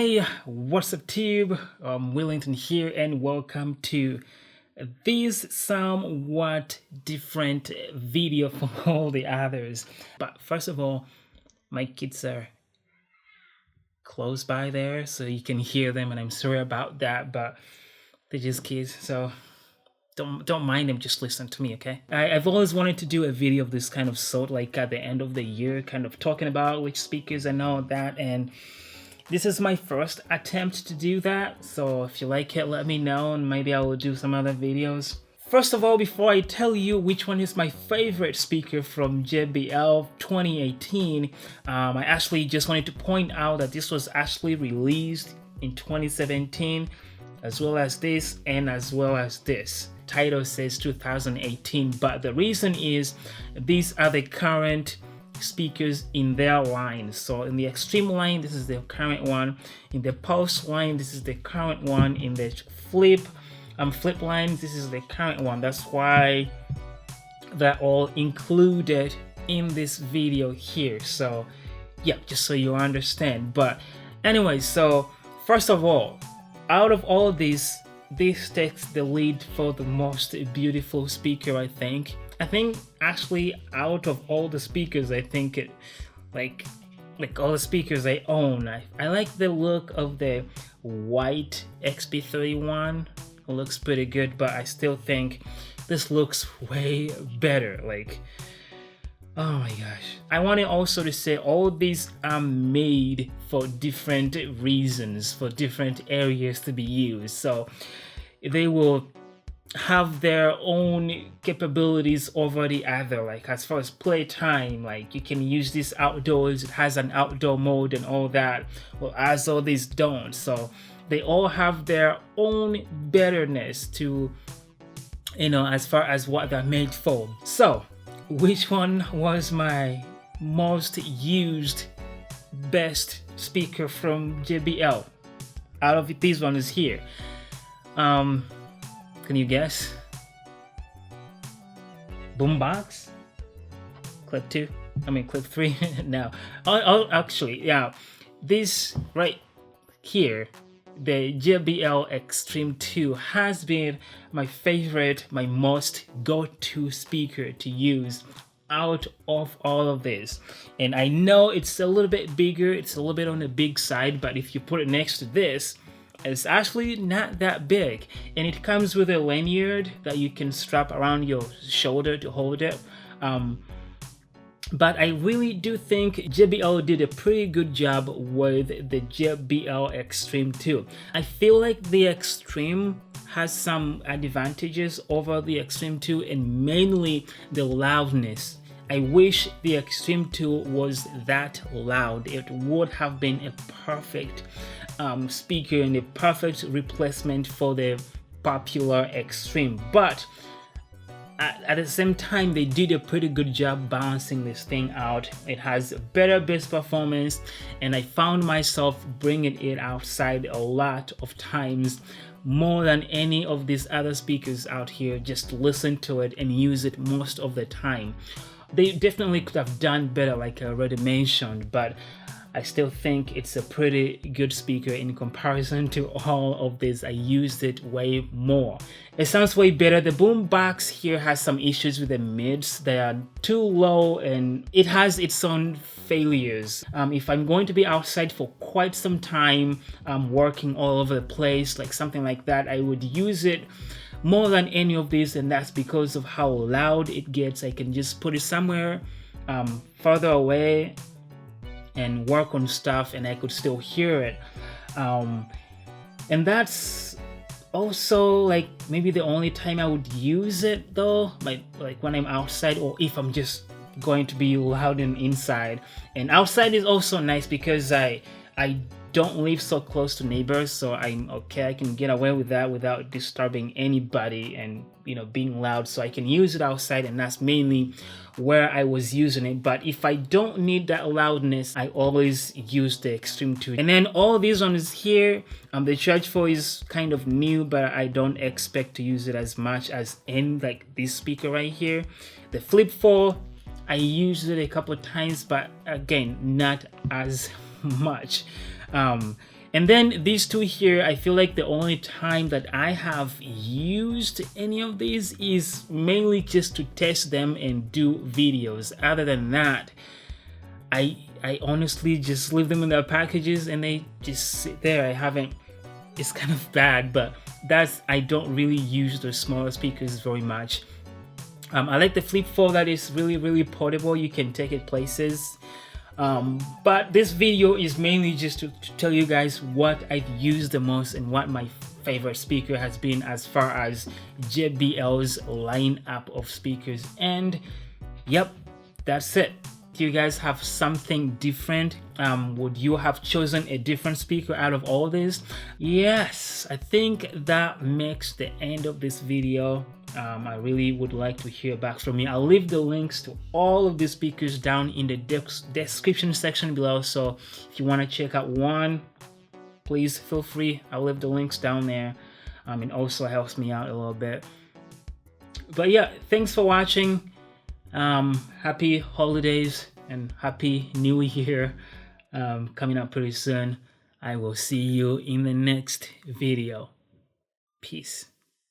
Hey, what's up tube? Willington here and welcome to this somewhat different video from all the others. But first of all, my kids are close by there so you can hear them, and I'm sorry about that, but they're just kids, so don't mind them, just listen to me, okay? I've always wanted to do a video of this kind of sort, like at the end of the year, kind of talking about which speakers and all that, and this is my first attempt to do that, so if you like it, let me know, and maybe I will do some other videos. First of all, before I tell you which one is my favorite speaker from JBL 2018, I actually just wanted to point out that this was actually released in 2017, as well as this and as well as this. Title says 2018, but the reason is these are the current speakers in their line. So in the extreme line, this is the current one. In the pulse line, this is the current one. In the flip line, this is the current one. That's why they're all included in this video here. So yeah, just so you understand. But anyway, so first of all, out of all this takes the lead for the most beautiful speaker, I think. Actually out of all the speakers, I think it like all the speakers I own, I like the look of the white XP31. It looks pretty good, but I still think this looks way better. Like, oh my gosh. I wanted also to say all these are made for different reasons, for different areas to be used. So they will have their own capabilities over the other, like as far as playtime, like you can use this outdoors, it has an outdoor mode and all that, well, as all these don't. So they all have their own betterness to, as far as what they're made for. So which one was my most used best speaker from JBL out of these ones here? Can you guess? Boombox? Clip 3? No. Actually, yeah. This right here, the JBL Extreme 2 has been my favorite, my most go-to speaker to use out of all of this. And I know it's a little bit bigger, it's a little bit on the big side, but if you put it next to this, it's actually not that big, and it comes with a lanyard that you can strap around your shoulder to hold it. But I really do think JBL did a pretty good job with the JBL Extreme 2. I feel like the Extreme has some advantages over the Extreme 2, and mainly the loudness. I wish the Extreme 2 was that loud. It would have been a perfect speaker and a perfect replacement for the popular Extreme. But at the same time, they did a pretty good job balancing this thing out. It has better bass performance, and I found myself bringing it outside a lot of times, more than any of these other speakers out here. Just listen to it and use it most of the time. They definitely could have done better, like I already mentioned, but I still think it's a pretty good speaker in comparison to all of this. I used it way more. It sounds way better. The boombox here has some issues with the mids. They are too low, and it has its own failures. If I'm going to be outside for quite some time, working all over the place, like something like that, I would use it more than any of these, and that's because of how loud it gets. I can just put it somewhere further away and work on stuff, and I could still hear it. And that's also like maybe the only time I would use it though, like when I'm outside, or if I'm just going to be loud and inside. And outside is also nice because I don't live so close to neighbors, so I'm okay. I can get away with that without disturbing anybody and being loud, so I can use it outside, and that's mainly where I was using it. But if I don't need that loudness, I always use the Extreme 2. And then all these ones here, the Charge 4 is kind of new, but I don't expect to use it as much as in like this speaker right here. The Flip 4, I used it a couple of times, but again, not as much. And then these two here, I feel like the only time that I have used any of these is mainly just to test them and do videos. Other than that, I honestly just leave them in their packages and they just sit there. I haven't, it's kind of bad, but I don't really use those smaller speakers very much. I like the Flip 4 that is really portable. You can take it places. But this video is mainly just to tell you guys what I've used the most and what my favorite speaker has been as far as JBL's lineup of speakers. And yep, that's it. Do you guys have something different? Would you have chosen a different speaker out of all this? Yes, I think that makes the end of this video. I really would like to hear back from you. I'll leave the links to all of these speakers down in the description section below. So if you want to check out one, please feel free. I'll leave the links down there. It also helps me out a little bit. But yeah, thanks for watching. Happy holidays and happy new year coming up pretty soon. I will see you in the next video. Peace.